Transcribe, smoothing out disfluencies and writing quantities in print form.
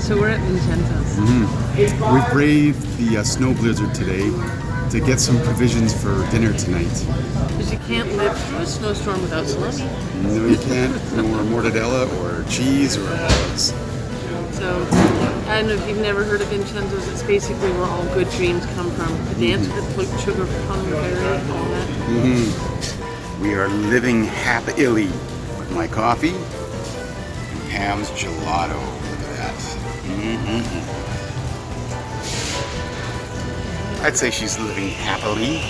So we're at Vincenzo's. We've braved the snow blizzard today to get some provisions for dinner tonight. Because you can't live through a snowstorm without salami. No, you can't. Or mortadella, or cheese, or olives. So, I don't know if you've never heard of Vincenzo's. It's basically where all good dreams come from. The dance with sugar, plum, berry, all that. We are living happily with my coffee and Pam's gelato. Look at that. I'd say she's living happily.